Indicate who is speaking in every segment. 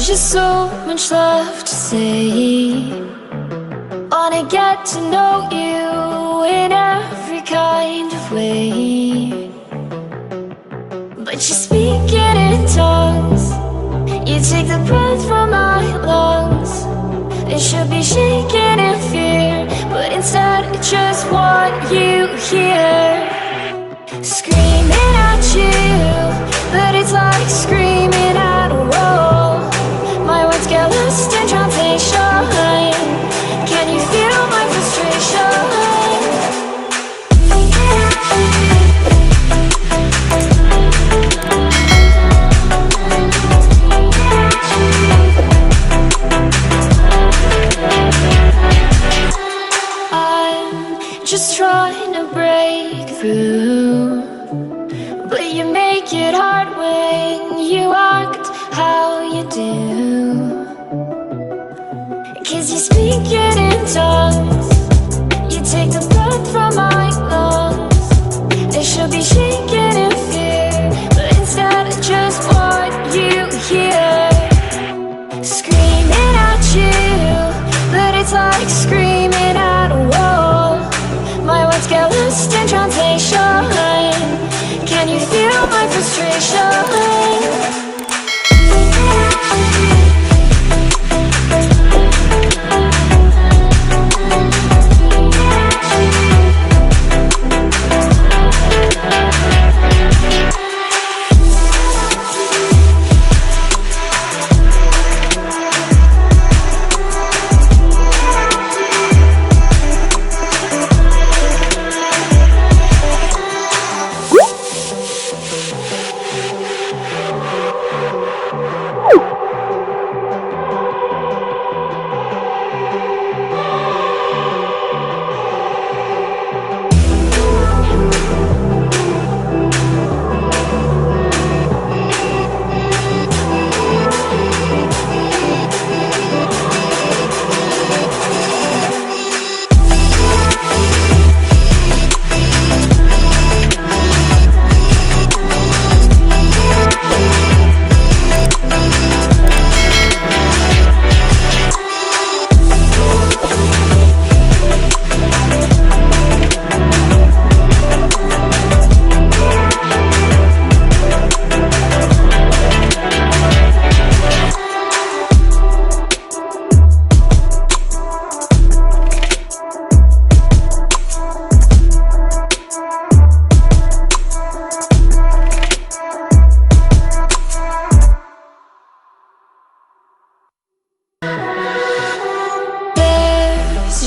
Speaker 1: There's just so much left to say. Wanna get to know you in every kind of way, but you're speaking in tongues. You take the breath from my lungs. It should be shaking in fear, but instead I just want you here. Screaming at you, but it's like screaming at a wall. My words get lost in translation. Can you feel my frustration? Just trying to break through, but you make it hard when you act how you do. 'Cause you're speaking in tongues. You take the breath from my lungs. It should be shaking in fear, but instead I just want you here. Screaming at you, but it's like screaming at a wall. My words get lost in translation. Can you feel my frustration?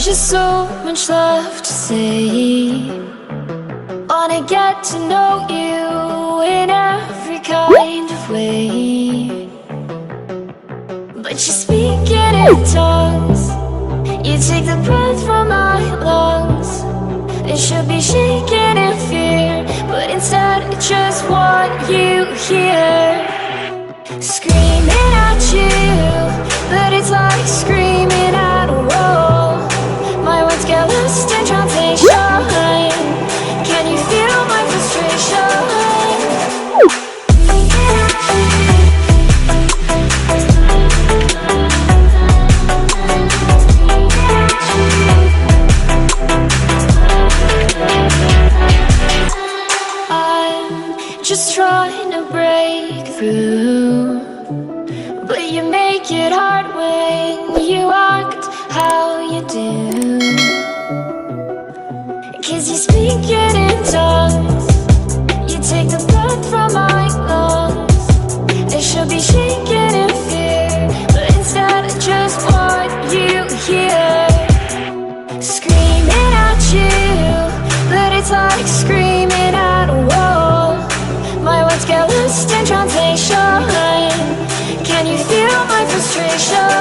Speaker 1: Just so much left to say. Wanna get to know you in every kind of way, but you're speaking in tongues. You take the breath from my lungs. It should be shaking in fear, but instead I just want you here. Screaming at you, but it's like screaming at a wall. My words get lost in translation. Can you feel my frustration? I'm just trying to break through, but you make it hard when you act how you do. 'Cause you're speaking in tongues. You take the breath from my lungs. It should be shaking in fear, but instead I just want you here. Screaming at you, but it's like screaming at a wall. My words get lost in translation. Can you feel my frustration?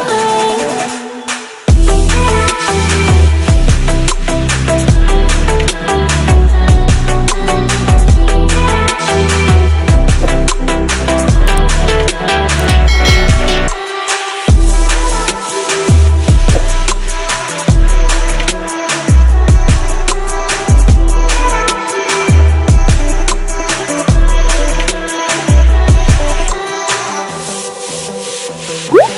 Speaker 2: Woo!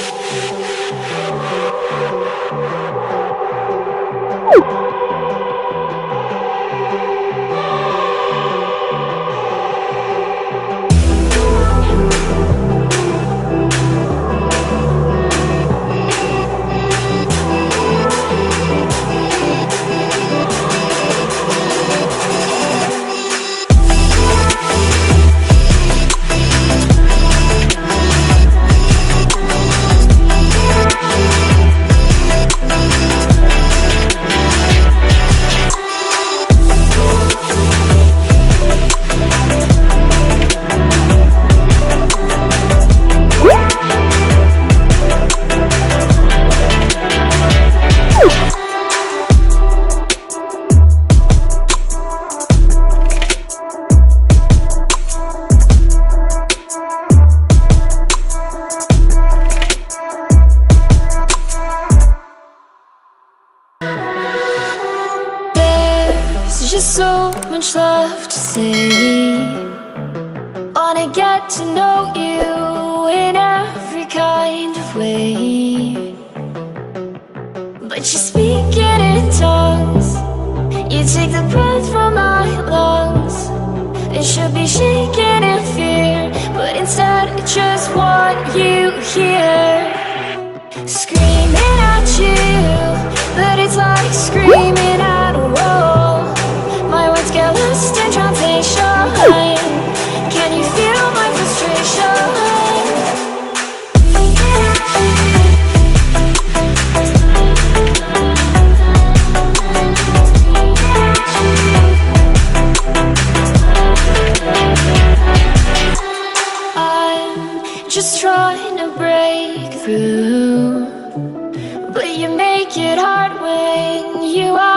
Speaker 1: There's just so much left to say. Wanna get to know you in every kind of way. But you're speaking in tongues. You take the breath from my lungs. It should be shaking in fear, but instead I just want you here. Screaming at you, but it's like screaming at a wall. My words get lost in translation. Can you feel my frustration? Just trying to break through, but you make it hard when you are